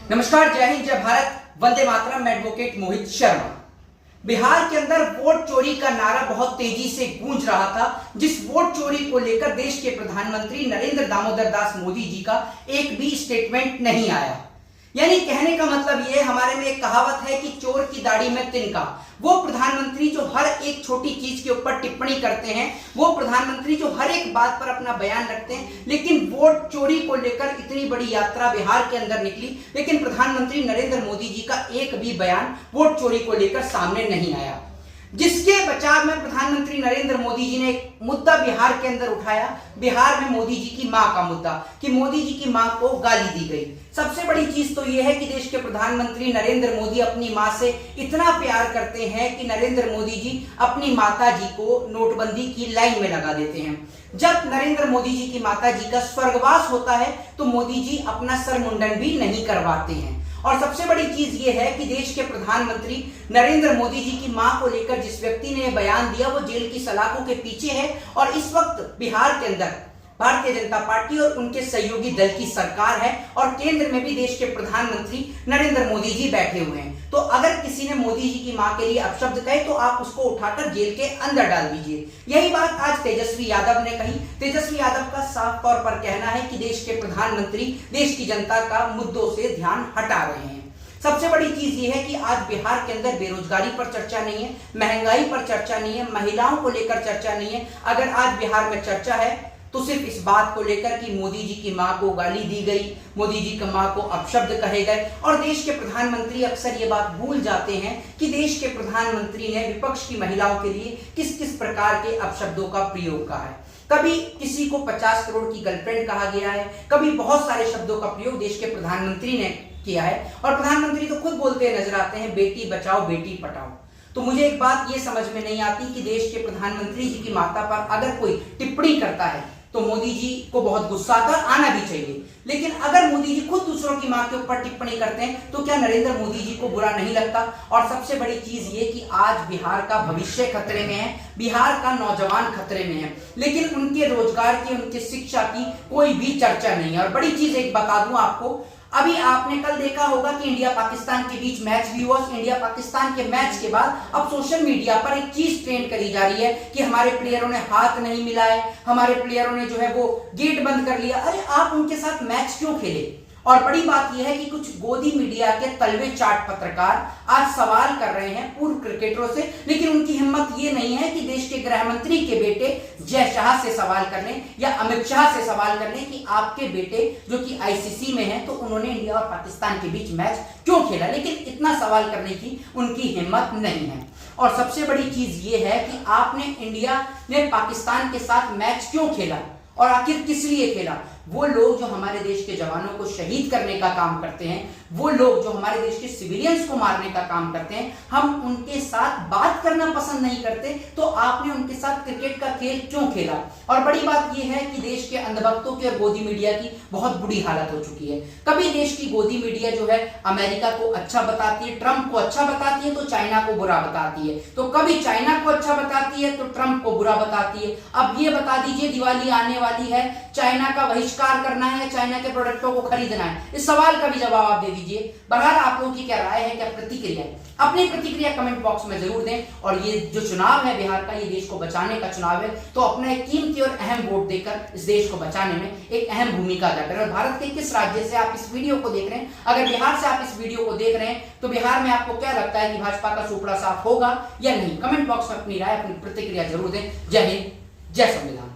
नमस्कार, जय हिंद, जय भारत, वंदे मातरम। मैं एडवोकेट मोहित शर्मा। बिहार के अंदर वोट चोरी का नारा बहुत तेजी से गूंज रहा था, जिस वोट चोरी को लेकर देश के प्रधानमंत्री नरेंद्र दामोदर दास मोदी जी का एक भी स्टेटमेंट नहीं आया। यानी कहने का मतलब यह, हमारे में एक कहावत है कि चोर की दाढ़ी में तिनका। वो प्रधानमंत्री जो हर एक छोटी चीज के ऊपर टिप्पणी करते हैं, वो प्रधानमंत्री जो हर एक बात पर अपना बयान रखते हैं, लेकिन वोट चोरी को लेकर इतनी बड़ी यात्रा बिहार के अंदर निकली, लेकिन प्रधानमंत्री नरेंद्र मोदी जी का एक भी बयान वोट चोरी को लेकर सामने नहीं आया। जिसके बचाव में प्रधानमंत्री नरेंद्र मोदी जी ने एक मुद्दा बिहार के अंदर उठाया, बिहार में मोदी जी की मां का मुद्दा, कि मोदी जी की मां को गाली दी गई। सबसे बड़ी चीज तो यह है कि देश के प्रधानमंत्री नरेंद्र मोदी अपनी मां से इतना प्यार करते हैं कि नरेंद्र मोदी जी अपनी माता जी को नोटबंदी की लाइन में लगा देते हैं। जब नरेंद्र मोदी जी की माता जी का स्वर्गवास होता है तो मोदी जी अपना सर मुंडन भी नहीं करवाते हैं। और सबसे बड़ी चीज यह है कि देश के प्रधानमंत्री नरेंद्र मोदी जी की मां को लेकर जिस व्यक्ति ने बयान दिया, वो जेल की सलाखों के पीछे है। और इस वक्त बिहार के अंदर भारतीय जनता पार्टी और उनके सहयोगी दल की सरकार है, और केंद्र में भी देश के प्रधानमंत्री नरेंद्र मोदी जी बैठे हुए हैं। तो अगर किसी ने मोदी जी की मां के लिए अपशब्द कहे तो आप उसको उठाकर जेल के अंदर डाल दीजिए। यही बात आज तेजस्वी यादव ने कही। तेजस्वी यादव का साफ तौर पर कहना है कि देश के प्रधानमंत्री देश की जनता का मुद्दों से ध्यान हटा रहे हैं। सबसे बड़ी चीज ये है कि आज बिहार के अंदर बेरोजगारी पर चर्चा नहीं है, महंगाई पर चर्चा नहीं है, महिलाओं को लेकर चर्चा नहीं है। अगर आज बिहार में चर्चा है तो सिर्फ इस बात को लेकर कि मोदी जी की मां को गाली दी गई, मोदी जी की मां को अपशब्द कहे गए। और देश के प्रधानमंत्री अक्सर ये बात भूल जाते हैं कि देश के प्रधानमंत्री ने विपक्ष की महिलाओं के लिए किस किस प्रकार के अपशब्दों का प्रयोग कहा है। कभी किसी को 50 करोड़ की गर्लफ्रेंड कहा गया है, कभी बहुत सारे शब्दों का प्रयोग देश के प्रधानमंत्री ने किया है। और प्रधानमंत्री तो खुद बोलते नजर आते हैं, बेटी बचाओ बेटी पढ़ाओ। तो मुझे एक बात ये समझ में नहीं आती कि देश के प्रधानमंत्री जी की माता पर अगर कोई टिप्पणी करता है तो मोदी जी को बहुत गुस्सा आता, आना भी चाहिए। लेकिन अगर मोदी जी खुद दूसरों की मां के ऊपर टिप्पणी करते हैं तो क्या नरेंद्र मोदी जी को बुरा नहीं लगता? और सबसे बड़ी चीज ये कि आज बिहार का भविष्य खतरे में है, बिहार का नौजवान खतरे में है, लेकिन उनके रोजगार की, उनकी शिक्षा की कोई भी चर्चा नहीं है। और बड़ी चीज एक बता दूं आपको, अभी आपने कल देखा होगा कि इंडिया पाकिस्तान के बीच मैच भी हुआ। इंडिया पाकिस्तान के मैच के बाद अब सोशल मीडिया पर एक चीज ट्रेंड करी जा रही है कि हमारे प्लेयरों ने हाथ नहीं मिलाए, हमारे प्लेयरों ने जो है वो गेट बंद कर लिया। अरे आप उनके साथ मैच क्यों खेले? और बड़ी बात यह है कि कुछ गोदी मीडिया के तलवे चाट पत्रकार आज सवाल कर रहे हैं पूर्व क्रिकेटरों से, लेकिन उनकी हिम्मत ये नहीं है कि देश के गृह मंत्री के बेटे जय शाह से सवाल करने या अमित शाह से सवाल करने कि आपके बेटे जो कि आईसीसी में हैं तो उन्होंने इंडिया और पाकिस्तान के बीच मैच क्यों खेला। लेकिन इतना सवाल करने की उनकी हिम्मत नहीं है। और सबसे बड़ी चीज ये है कि आपने इंडिया ने पाकिस्तान के साथ मैच क्यों खेला और आखिर किस लिए खेला? वो लोग जो हमारे देश के जवानों को शहीद करने का काम करते हैं, वो लोग जो हमारे देश के सिविलियंस को मारने का काम करते हैं, हम उनके साथ बात करना पसंद नहीं करते। तो आपने उनके साथ क्रिकेट का खेल क्यों खेला? और बड़ी बात यह है कि देश के अंधभक्तों की और गोदी मीडिया की बहुत बुरी हालत हो चुकी है। कभी देश की गोदी मीडिया जो है अमेरिका को अच्छा बताती है, ट्रंप को अच्छा बताती है तो चाइना को बुरा बताती है, तो कभी चाइना को अच्छा बताती है तो ट्रंप को बुरा बताती है। अब ये बता दीजिए, दिवाली आने वाली है, चाइना का बहिष्कार करना है, चाइना के प्रोडक्टों को खरीदना है? इस सवाल का भी जवाब आप दे दीजिए। बहरहाल आप लोगों की क्या राय है, क्या प्रतिक्रिया है? अपनी प्रतिक्रिया कमेंट बॉक्स में जरूर दें। और ये जो चुनाव है बिहार का, ये देश को बचाने का चुनाव है, तो अपना एक कीमती और अहम वोट देकर इस देश को बचाने में एक अहम भूमिका अदा करें। और भारत के किस राज्य से आप इस वीडियो को देख रहे हैं? अगर बिहार से आप इस वीडियो को देख रहे हैं तो बिहार में आपको क्या लगता है कि भाजपा का सुपड़ा साफ होगा या नहीं? कमेंट बॉक्स में अपनी राय, अपनी प्रतिक्रिया जरूर दें। जय हिंद, जय संविधान।